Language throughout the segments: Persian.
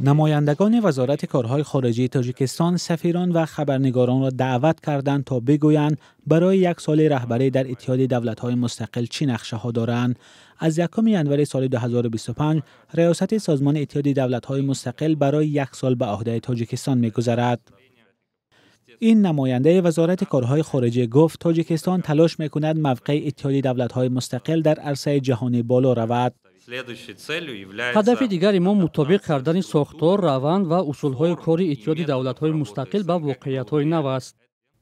نمایندگان وزارت کارهای خارجه تاجیکستان سفیران و خبرنگاران را دعوت کردند تا بگویند برای یک سال رهبری در اتحاد دولت‌های مستقل چی نقشه‌ها دارند. از 1 ژانویه سال 2025 ریاست سازمان اتحاد دولت‌های مستقل برای یک سال به عهده تاجیکستان می‌گذرد. این نماینده وزارت کارهای خارجه گفت تاجیکستان تلاش می‌کند موقع اتحاد دولت‌های مستقل در عرصه جهانی بالا رود. هدف دیگری ما مطابق کردن ساختار، روند و اصولهای کاری اتحاد دولت‌های مستقل به واقعیت‌های نو است.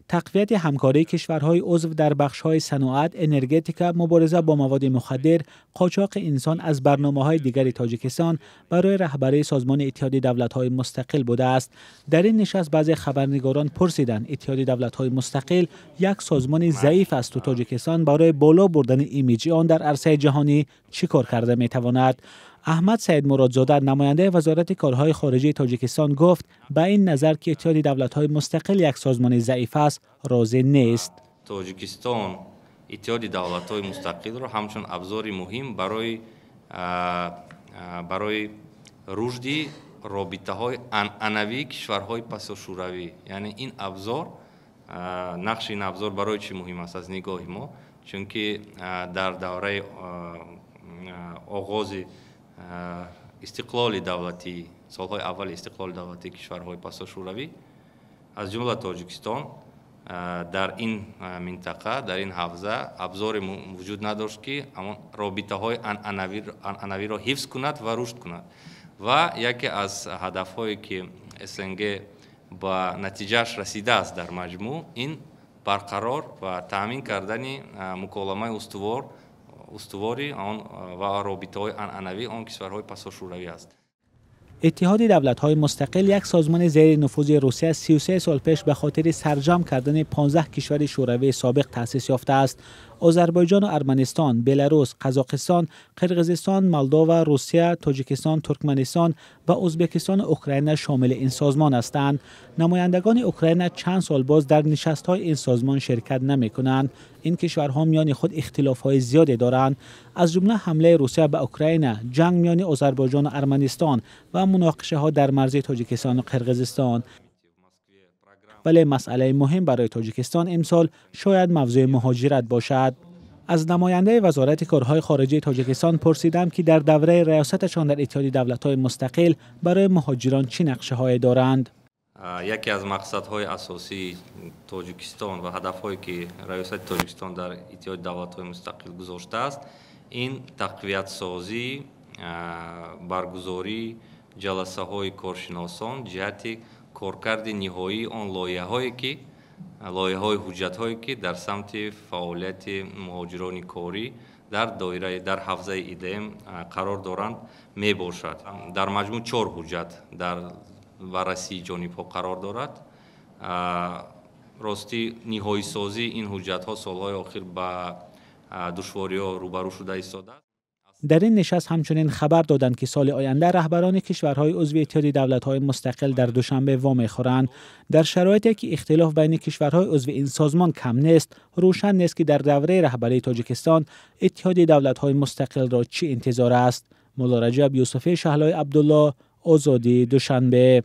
تقویت همکاری کشورهای عضو در بخش‌های صنعت، انرژتیکا، مبارزه با مواد مخدر، قاچاق انسان از برنامه‌های دیگر تاجیکستان برای رهبری سازمان اتحاد دولت‌های مستقل بوده است. در این نشست بعضی خبرنگاران پرسیدند اتحاد دولت‌های مستقل یک سازمان ضعیف است و تاجیکستان برای بالا بردن ایمیج آن در عرصه جهانی چه کار کرده می‌تواند؟ احمد سید مرادزاده نماینده وزارت کارهای خارجه تاجیکستان گفت به این نظر که اتحاد دولت‌های مستقل یک سازمان ضعیف است راضی نیست. تاجیکستان اتحاد دولت‌های مستقل را همچون ابزاری مهم برای رشد رابطه‌های انوی کشورهای پساشوروی، یعنی این ابزار نقش این ابزار برای چی مهم است از نگاه ما؟ چون که در دوره آغاز استقلال دولتی، سالهای اول استقلال دولتی کشورهای پساشوروی از جمله تاجیکستان در این منطقه، در این حوزه ابزار وجود نداشت که اما رابطه های انوی را حفظ کند و رشد کند و یکی از هدفهایی که اسنگ با نتیجهش رسیده است در مجموع این برقرار و تامین کردن مکالمه استواری آن و رابطه‌های انوی آن کشورهای پساشوروی است. اتحاد دولت‌های مستقل یک سازمان زیر نفوذ روسیه 33 سال پیش به خاطر سرجم کردن 15 کشور شوروی سابق تأسیس یافته است. آذربایجان و ارمنستان، بلاروس، قزاقستان، قرقیزستان، مولداوا، روسیه، تاجیکستان، ترکمنستان و ازبکستان و اوکراین شامل این سازمان هستند. نمایندگان اوکراین چند سال باز در نشست‌های این سازمان شرکت نمی‌کنند. این کشورها میان خود اختلاف‌های زیادی دارند، از جمله حمله روسیه به اوکراین، جنگ میان آذربایجان و ارمنستان و مناقشه‌ها در مرز تاجیکستان و قرقیزستان. ولی مسئله مهم برای تاجیکستان امسال شاید موضوع مهاجرت باشد. از نماینده وزارت کارهای خارجه تاجیکستان پرسیدم که در دوره ریاستشان در اتحاد دولت‌های مستقل برای مهاجران چه نقشه‌هایی دارند. یکی از مقصدهای اساسی تاجیکستان و هدفهایی که ریاست تاجیکستان در اتحاد دولت‌های مستقل گذاشته است این تقویت سازی، برگزاری جلسه‌های کارشناسان جهت کارکرد نهایی آن لایحه‌های حجت‌هایی که در سمت فعالیت مهاجران کاری در حوزه ایدم قرار دارند میباشد. در مجموع 4 حجت در بررسی جانب‌ها قرار دارد. راستی نهایی سازی این حجت‌ها سال‌های اخیر با دشواری‌ها روبرو شده ایستاده است. در این نشست همچنین خبر دادند که سال آینده رهبران کشورهای عضو اتحاد دولت‌های مستقل در دوشنبه وام می‌خورند. در شرایطی که اختلاف بین کشورهای عضو این سازمان کم نیست، روشن نیست که در دوره رهبری تاجیکستان اتحاد دولت‌های مستقل را چه انتظار است. مولا رجب یوسفی شهلای عبدالله، آزادی، دوشنبه.